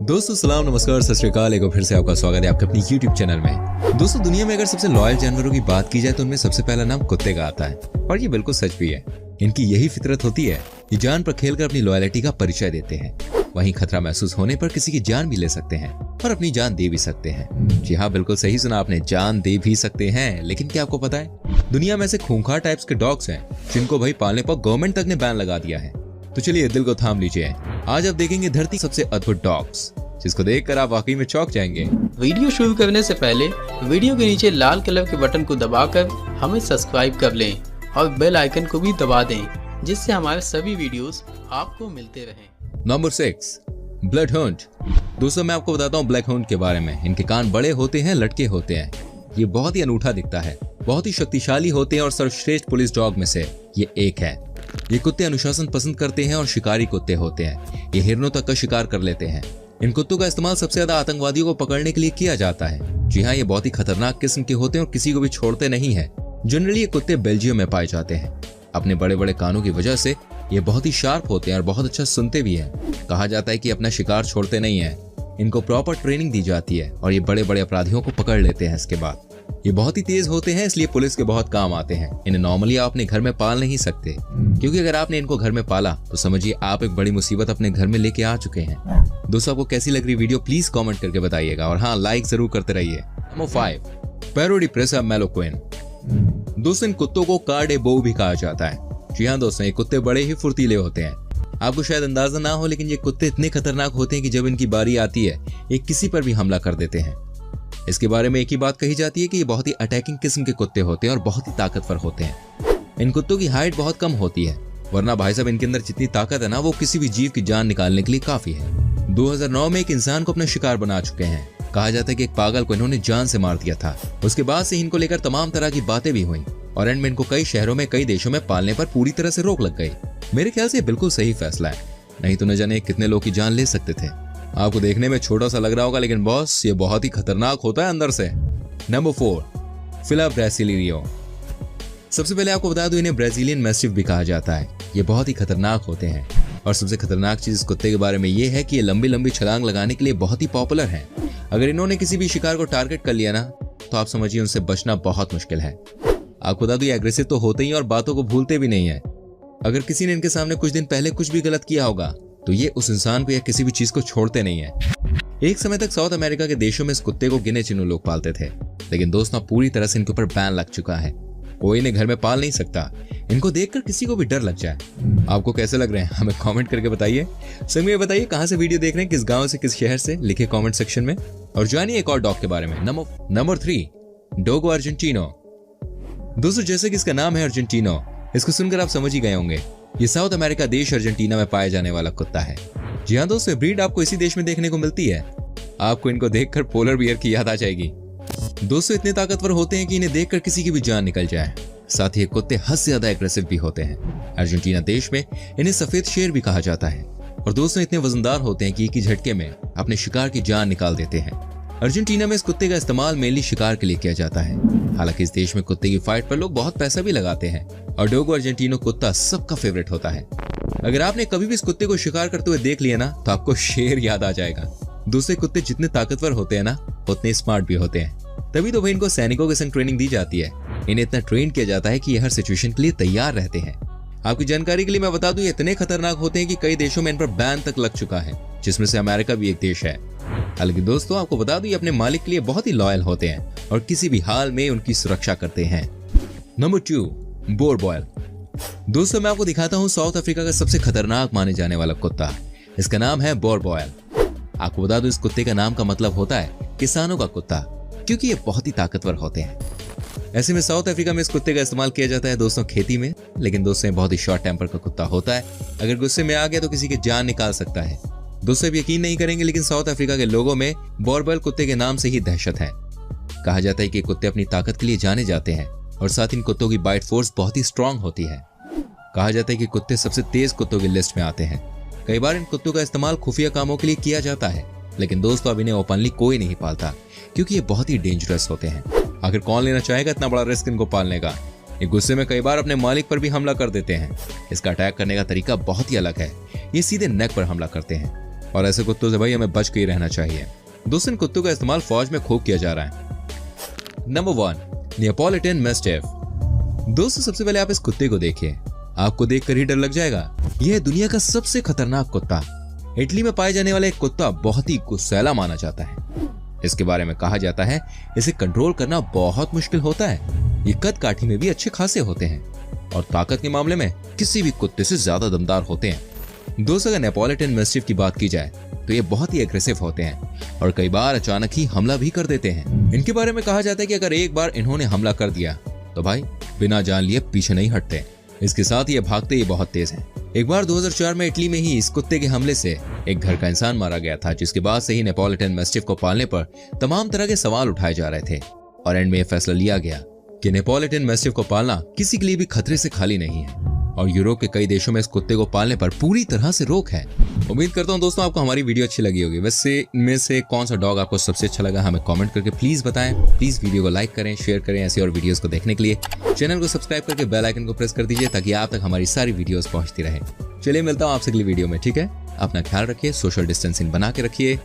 दोस्तों सलाम नमस्कार सत श्री अकाल। एक बार फिर से आपका स्वागत है आपके अपनी YouTube चैनल में। दोस्तों दुनिया में अगर सबसे लॉयल जानवरों की बात की जाए तो उनमें सबसे पहला नाम कुत्ते का आता है और ये बिल्कुल सच भी है। इनकी यही फितरत होती है, ये जान पर खेलकर अपनी लॉयल्टी का परिचय देते हैं। वहीं खतरा महसूस होने पर किसी की जान भी ले सकते हैं और अपनी जान दे भी सकते हैं। जी हाँ, बिल्कुल सही सुना आपने, जान दे भी सकते हैं। लेकिन क्या आपको पता है दुनिया में ऐसे खूंखार टाइप्स के डॉग्स हैं जिनको भाई पालने पर गवर्नमेंट तक ने बैन लगा दिया है। तो चलिए दिल को थाम लीजिए, आज आप देखेंगे धरती सबसे अद्भुत डॉग्स, जिसको देखकर आप वाकई में चौंक जाएंगे। वीडियो शुरू करने से पहले वीडियो के नीचे लाल कलर के बटन को दबाकर हमें सब्सक्राइब कर लें और बेल आइकन को भी दबा दें, जिससे हमारे सभी वीडियोस आपको मिलते रहें। Number 6, blood Hunt. दोस्तों मैं आपको बताता हूँ ब्लैक हंट के बारे में। इनके कान बड़े होते हैं, लटके होते हैं। ये बहुत ही अनूठा दिखता है, बहुत ही शक्तिशाली होते हैं और सर्वश्रेष्ठ पुलिस डॉग में से ये एक है। ये कुत्ते अनुशासन पसंद करते हैं और शिकारी कुत्ते होते हैं। ये हिरनों तक का शिकार कर लेते हैं। इन कुत्तों का इस्तेमाल सबसे ज्यादा आतंकवादियों को पकड़ने के लिए किया जाता है। जी हाँ, ये बहुत ही खतरनाक किस्म के होते हैं और किसी को भी छोड़ते नहीं है। जनरली ये कुत्ते बेल्जियम में पाए जाते हैं। अपने बड़े बड़े कानों की वजह से ये बहुत ही शार्प होते हैं और बहुत अच्छा सुनते भी हैं। कहा जाता है कि अपना शिकार छोड़ते नहीं है। इनको प्रॉपर ट्रेनिंग दी जाती है और ये बड़े बड़े अपराधियों को पकड़ लेते हैं। इसके बाद ये बहुत ही तेज होते हैं, इसलिए पुलिस के बहुत काम आते हैं। इन्हें नॉर्मली आप अपने घर में पाल नहीं सकते, क्योंकि अगर आपने इनको घर में पाला तो समझिए आप एक बड़ी मुसीबत अपने घर में लेके आ चुके हैं। दोस्तों आपको कैसी लग रही वीडियो प्लीज कमेंट करके बताइएगा और हाँ, लाइक जरूर करते रहिए। नंबर 5, पैरोडिप्रेसा मैलोक्विन। दोस्तों इन कुत्तों को कार्डेबो भी कहा जाता है। जी हाँ दोस्तों, ये कुत्ते बड़े ही फुर्तीले होते हैं। आपको शायद अंदाजा ना हो, लेकिन ये कुत्ते इतने खतरनाक होते हैं कि जब इनकी बारी आती है ये किसी पर भी हमला कर देते हैं। इसके बारे में एक ही बात कही जाती है कि ये बहुत ही अटैकिंग किस्म के कुत्ते होते हैं और बहुत ही ताकतवर होते हैं। इन कुत्तों की हाइट बहुत कम होती है, वरना भाई साहब इनके अंदर जितनी ताकत है ना, वो किसी भी जीव की जान निकालने के लिए काफी है। 2009 में एक इंसान को अपना शिकार बना चुके हैं। कहा जाता है कि एक पागल को इन्होंने जान से मार दिया था। उसके बाद से इनको लेकर तमाम तरह की बातें भी हुई और एंड में इनको कई शहरों में कई देशों में पालने पर पूरी तरह से रोक लग गई। मेरे ख्याल से बिल्कुल सही फैसला है, नहीं तो न जाने कितने लोग की जान ले सकते थे। आपको देखने में छोटा सा लग रहा होगा, लेकिन बॉस ये बहुत ही खतरनाक होता है अंदर से। नंबर 4, फिला ब्रासिलियो। सबसे पहले आपको बता दूं इन्हें ब्राजीलियन मैस्टिफ भी कहा जाता है। ये बहुत ही खतरनाक होते हैं और सबसे खतरनाक चीज इस कुत्ते के बारे में ये है कि ये लंबी लंबी छलांग लगाने के लिए बहुत ही पॉपुलर है। अगर इन्होंने किसी भी शिकार को टारगेट कर लिया ना, तो आप समझिए उनसे बचना बहुत मुश्किल है। आपको बता दूं ये एग्रेसिव तो होते ही और बातों को भूलते भी नहीं है। अगर किसी ने इनके सामने कुछ दिन पहले कुछ भी गलत किया होगा तो ये उस इंसान को या किसी भी चीज को छोड़ते नहीं है। एक समय तक साउथ अमेरिका के देशों में इस कुत्ते को गिने चुने लोग पालते थे, लेकिन दोस्तों पूरी तरह से इनके ऊपर बैन लग चुका है। कोई इन्हें घर में पाल नहीं सकता। इनको देखकर किसी को भी डर लग जाए। आपको कैसे लग रहे हैं हमें कमेंट करके बताइए। संग में बताइए कहां से वीडियो देख रहे हैं, किस गांव से, किस शहर से, लिखे कमेंट सेक्शन में। और जानिए एक और डॉग के बारे में। Number 3, Dogo Argentino. दोस्तों जैसे कि इसका नाम है अर्जेंटिनो, इसको सुनकर आप समझ ही गए होंगे। ये साउथ अमेरिका देश अर्जेंटीना में पाया जाने वाला कुत्ता है। जी हाँ दोस्तों, ब्रीड आपको इसी देश में देखने को मिलती है। आपको इनको देखकर पोलर बियर की याद आ जाएगी। दोस्तों इतने ताकतवर होते हैं कि इन्हें देखकर किसी की भी जान निकल जाए। साथ ही कुत्ते हद से ज्यादा एग्रेसिव भी होते हैं। अर्जेंटीना देश में इन्हें सफेद शेर भी कहा जाता है। और दोस्तों इतने वजनदार होते हैं कि एक ही झटके में अपने शिकार की जान निकाल देते हैं। अर्जेंटीना में इस कुत्ते का इस्तेमाल मेनली शिकार के लिए किया जाता है। हालांकि इस देश में कुत्ते की फाइट पर लोग बहुत पैसा भी लगाते हैं और डोगो अर्जेंटिनो कुत्ता सबका फेवरेट होता है। अगर आपने कभी भी इस कुत्ते को शिकार करते हुए देख लिया ना, तो आपको शेर याद आ जाएगा। दूसरे कुत्ते जितने ताकतवर होते हैं ना, उतने स्मार्ट भी होते हैं। तभी तो भाई इनको सैनिकों के संग ट्रेनिंग दी जाती है। इन्हें इतना ट्रेन किया जाता है कि ये हर सिचुएशन के लिए तैयार रहते हैं। आपकी जानकारी के लिए मैं बता दूं, ये इतने खतरनाक होते हैं कि कई देशों में इन पर बैन तक लग चुका है, जिसमें से अमेरिका भी एक देश है। हालांकि दोस्तों आपको बता दूं, ये अपने मालिक के लिए बहुत ही लॉयल होते हैं और किसी भी हाल में उनकी सुरक्षा करते हैं। नंबर 2, बोरबॉयल। दोस्तों मैं आपको दिखाता हूँ साउथ अफ्रीका का सबसे खतरनाक माने जाने वाला कुत्ता। इसका नाम है बोरबॉयल। आपको बता दूं, इस कुत्ते का नाम का मतलब होता है किसानों का कुत्ता, क्योंकि ये बहुत ही ताकतवर होते हैं। ऐसे में साउथ अफ्रीका में इस कुत्ते का इस्तेमाल किया जाता है दोस्तों खेती में। लेकिन दोस्तों बहुत ही शॉर्ट टेम्पर का कुत्ता होता है। अगर गुस्से में आ गया तो किसी की जान निकाल सकता है। दोस्तों यकीन नहीं करेंगे, लेकिन साउथ अफ्रीका के लोगों में बोरबॉयल कुत्ते के नाम से ही दहशत है। कहा जाता है कि कुत्ते अपनी ताकत के लिए जाने जाते हैं और साथ इन कुत्तों की बाइट फोर्स बहुत ही स्ट्रांग होती है। कहा जाता है कि कुत्ते सबसे तेज कुत्तों की लिस्ट में आते हैं। कई बार इन कुत्तों का इस्तेमाल खुफिया कामों के लिए किया जाता है, लेकिन दोस्तों अब इन्हें ओपनली कोई नहीं पालता, क्योंकि ये बहुत ही डेंजरस होते हैं। आखिर कौन लेना चाहेगा इतना बड़ा रिस्क इनको पालने का। ये गुस्से में कई बार अपने मालिक पर भी हमला कर देते हैं। इसका अटैक करने का तरीका बहुत ही अलग है। ये सीधे नेक पर हमला करते हैं और ऐसे कुत्तों से भाई हमें बच के ही रहना चाहिए। दोस्तों, इन कुत्तों का इस्तेमाल फौज में खूब किया जा रहा है। Number 1, Neapolitan mastiff. दोस्तों, सबसे पहले आप इस कुत्ते को देखिए, आपको देखकर ही डर लग जाएगा। यह है दुनिया का सबसे खतरनाक कुत्ता। इटली में पाए जाने वाला एक कुत्ता बहुत ही गुस्सैला माना जाता है। इसके बारे में कहा जाता है इसे कंट्रोल करना बहुत मुश्किल होता है। ये कद काठी में भी अच्छे खासे होते हैं और ताकत के मामले में किसी भी कुत्ते से ज्यादा दमदार होते हैं। दोस्तों, अगर नेपोलिटन मैस्टिफ की बात की जाए तो ये बहुत ही एग्रेसिव होते हैं और कई बार अचानक ही हमला भी कर देते हैं। इनके बारे में कहा जाता है कि अगर एक बार इन्होंने हमला कर दिया तो भाई बिना जान लिए पीछे नहीं हटते। इसके साथ ये भागते ही बहुत तेज हैं। एक बार 2004 में इटली में ही इस कुत्ते के हमले से एक घर का इंसान मारा गया था, जिसके बाद से ही नेपोलिटन मैस्टिफ को पालने पर तमाम तरह के सवाल उठाए जा रहे थे और एंड में यह फैसला लिया गया कि नेपोलिटन मैस्टिफ को पालना किसी के लिए भी खतरे से खाली नहीं है और यूरोप के कई देशों में इस कुत्ते को पालने पर पूरी तरह से रोक है। उम्मीद करता हूं दोस्तों आपको हमारी वीडियो अच्छी लगी होगी। वैसे इनमें से कौन सा डॉग आपको सबसे अच्छा लगा हमें कमेंट करके प्लीज बताएं। प्लीज वीडियो को लाइक करें, शेयर करें। ऐसी और वीडियोस को देखने के लिए चैनल को सब्सक्राइब करके बेल आइकन को प्रेस कर दीजिए ताकि आप तक हमारी सारी वीडियोस पहुंचती रहे। चलिए मिलता हूं आपसे अगली वीडियो में, ठीक है? अपना ख्याल रखिए, सोशल डिस्टेंसिंग बना के रखिए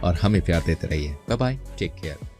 और हमें प्यार देते रहिए। Bye bye, take care.